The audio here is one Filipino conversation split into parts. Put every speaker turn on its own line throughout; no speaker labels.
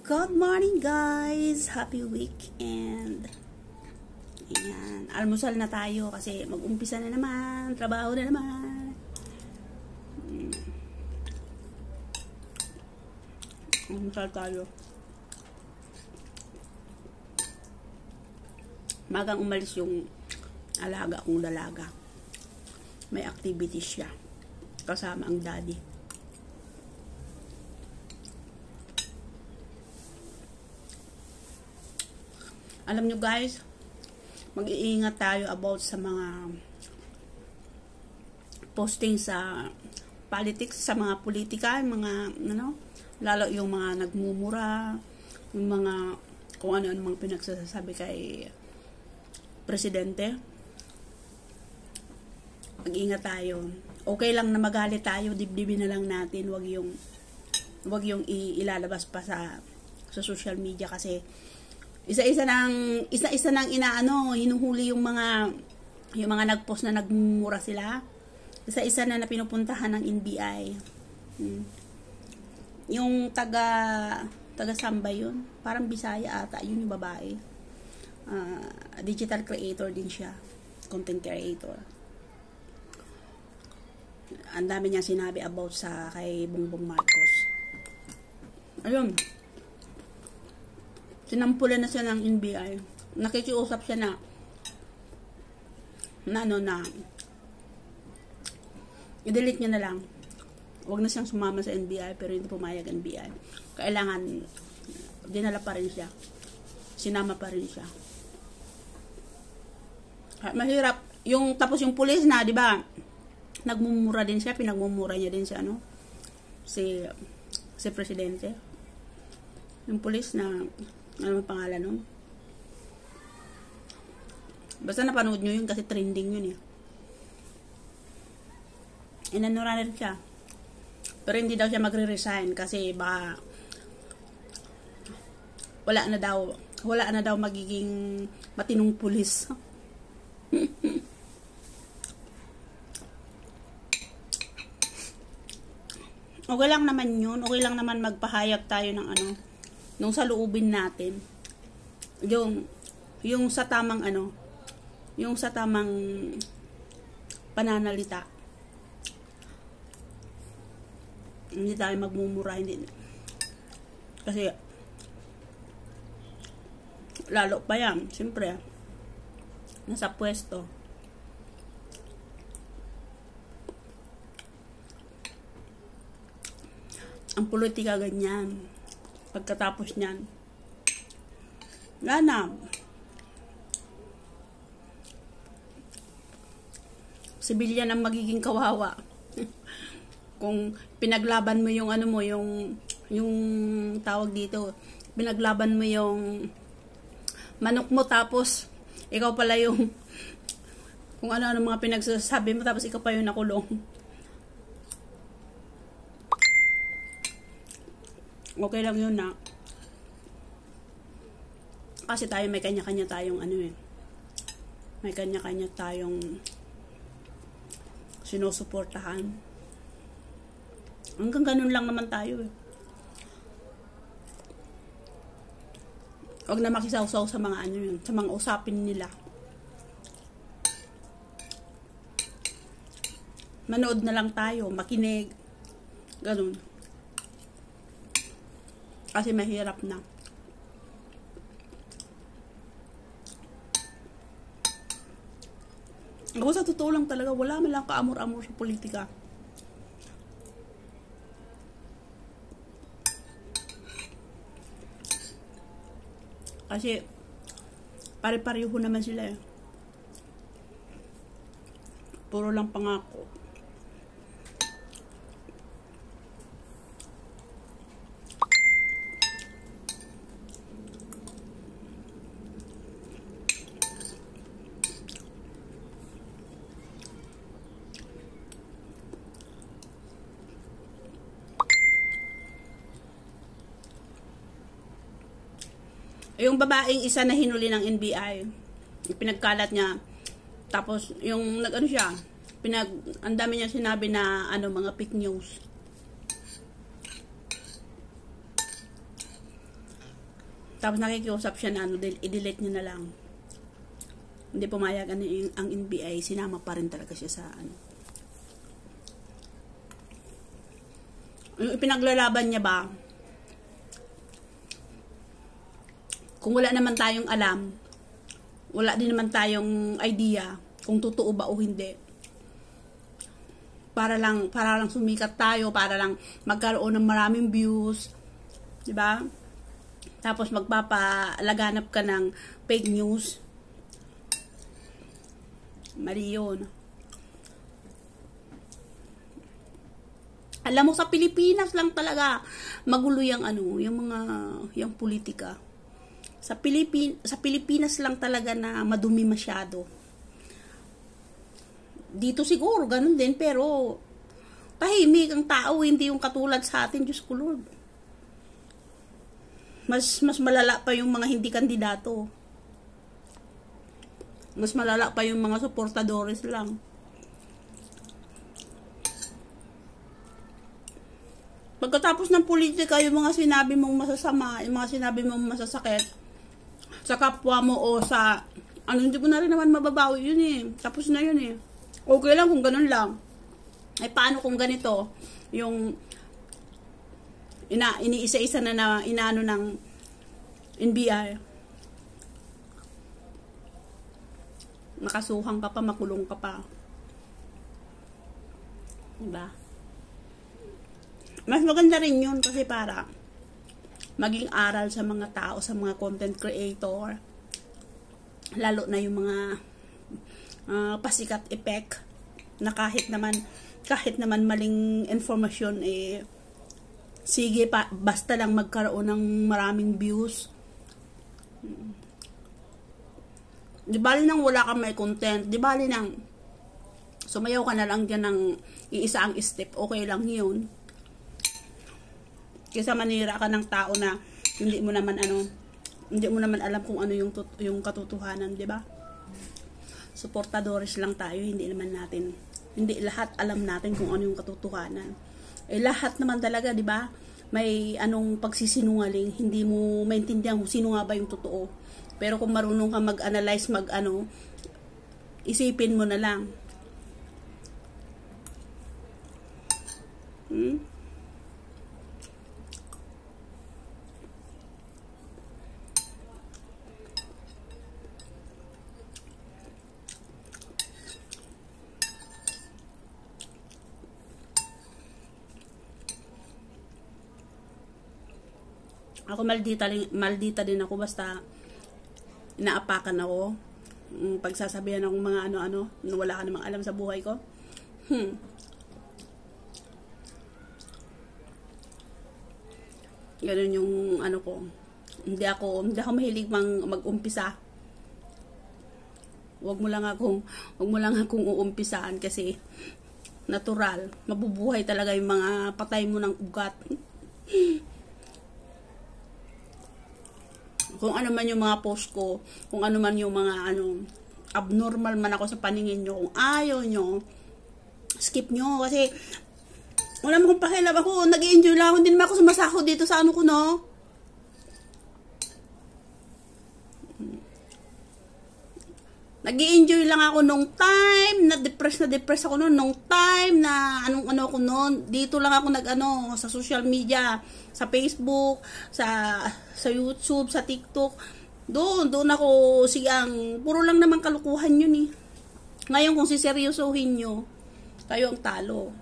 Good morning guys! Happy weekend! Ayan, almusal na tayo kasi mag-umpisa na naman, trabaho na naman. Almusal tayo. Magang umalis yung alaga kong dalaga. May activity siya. Kasama ang daddy. Alam nyo guys, mag-iingat tayo about sa mga posting sa politics, sa mga politika, mga lalo yung mga nagmumura, yung mga kung ano-ano mga pinagsasabi kay presidente. Mag-iingat tayo. Okay lang na magalit tayo, dibdibin na lang natin, wag yung ilalabas pa sa social media kasi isa-isa nang hinuhuli yung mga nagpost na nagmumura sila. Isa-isa na pinupuntahan ng NBI. Yung taga Samba yun, parang Bisaya ata, yun yung babae. Digital creator din siya, content creator. Ang dami niya sinabi about sa kay Bongbong Marcos. Ayun. Sinampulan na siya ng NBI. Nakikiusap siya na i-delete niya na lang. Huwag na siyang sumama sa NBI pero hindi pumayag NBI. Kailangan dinala pa rin siya. Sinama pa rin siya. Mahirap. Tapos yung pulis na, di ba? Nagmumura din siya. Pinagmumura niya din siya, si presidente. Yung pulis na ano ang pangalan nun? Basta napanood nyo yun kasi trending yun eh. Inanura rin siya. Pero hindi daw siya magre-resign kasi baka wala na daw magiging matinong pulis. Okay lang naman yun. Okay lang naman magpahayag tayo ng nung saloobin natin. Yung sa tamang yung sa tamang pananalita. Hindi tayo magmumura, hindi. Kasi lalo pa yan, siyempre nasa pwesto. Ang politika ganyan. Pagkatapos niyan, wala na. Sibilyan ang magiging kawawa. Kung pinaglaban mo yung yung tawag dito, pinaglaban mo yung manok mo tapos ikaw pala yung kung ano mga pinagsasabi mo tapos ikaw pa yung nakulong. Okay lang yun na. Kasi tayo may kanya-kanya tayong may kanya-kanya tayong sinusuportahan. Hanggang ganun lang naman tayo eh. Huwag na makisaw-saw sa mga sa mga usapin nila. Manood na lang tayo, makinig. Ganun. Kasi mahirap na. Ako sa totoo lang talaga, wala man lang kaamor-amor sa politika. Kasi pare-pareho naman sila eh. Puro lang pangako. Yung babaeng isa na hinuli ng NBI, pinagkalat niya, tapos yung siya, ang dami niya sinabi na mga fake news. Tapos nakikiusap siya na i-delete niya na lang. Hindi pumayag ang NBI, sinama pa rin talaga siya sa ano. Yung ipinaglalaban niya ba, kung wala naman tayong alam, wala din naman tayong idea kung totoo ba o hindi. Para lang sumikat tayo, para lang magkaroon ng maraming views, 'di ba? Tapos magpapalaganap ka ng fake news. Mali yun. Alam mo, sa Pilipinas lang talaga magulo yung yung politika. Sa Pilipinas lang talaga na madumi masyado. Dito siguro ganun din, pero tahimik ang tao, hindi yung katulad sa atin, Diyos ko Lord. Mas malala pa yung mga hindi kandidato. Mas malala pa yung mga suportadores lang. Pagkatapos ng politika, yung mga sinabi mong masasama, yung mga sinabi mong masasakit sa kapwa mo o sa hindi ko na rin naman mababawi yun eh. Tapos na yun eh. Okay lang kung ganun lang. Ay paano kung ganito? Yung iniisa-isa na inaano ng NBI. Makasuhan ka pa, makulong ka pa. Diba? Mas maganda rin yun kasi para maging aral sa mga tao, sa mga content creator. Lalo na yung mga pasikat effect na kahit naman maling informasyon sige pa, basta lang magkaroon ng maraming views. Di bali nang wala kang may content, di bali nang sumayaw ka na lang dyan ng iisa ang step, okay lang yun. Kaysa manira ka ng tao na hindi mo naman alam kung ano yung katotohanan, di ba? Suportadores lang tayo, hindi lahat alam natin kung ano yung katotohanan. Lahat naman talaga, di ba? May pagsisinungaling, hindi mo maintindihan kung sino nga ba yung totoo. Pero kung marunong ka mag-analyze, isipin mo na lang. Ako maldita din ako basta inaapakan ako. Pagsasabihan ng mga ano-ano, wala ka namang alam sa buhay ko. Ganun yung ko. Hindi ako mahilig mag-umpisa. Wag mo lang akong uumpisaan kasi natural. Mabubuhay talaga yung mga patay mo ng ugat. Kung ano man yung mga post ko, kung ano man yung mga abnormal man ako sa paningin nyo, kung ayaw nyo, skip nyo. Kasi wala mo kong pakialam. Ako, nag-i-enjoy lang. Hindi naman ako sumasahod dito sa ko, no? Nag-i-enjoy lang ako nung time, na-depress ako nung time na ano ko noon. Dito lang ako sa social media, sa Facebook, sa YouTube, sa TikTok. Doon ako puro lang naman kalukuhan yun eh. Ngayon kung siseryosohin nyo, kayo ang talo.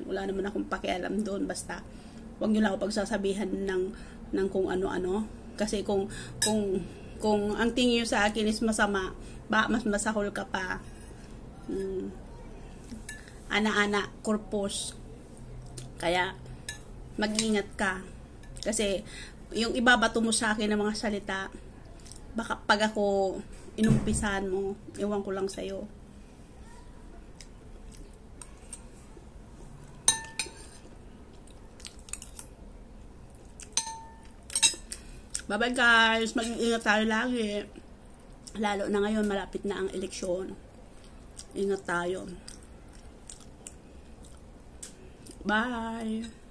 Wala naman akong pakialam doon, basta wag nyo lang ako pagsasabihan ng kung ano-ano. Kasi kung ang tingin nyo sa akin is masama, mas masahol ka pa. Ana-ana, corpus. Kaya, mag-ingat ka. Kasi, yung ibabato mo sa akin ng mga salita, baka pag ako inumpisahan mo, iwan ko lang sa'yo. Bye-bye guys, mag-ingat tayo lagi. Lalo na ngayon, malapit na ang eleksyon. Ingat tayo. Bye!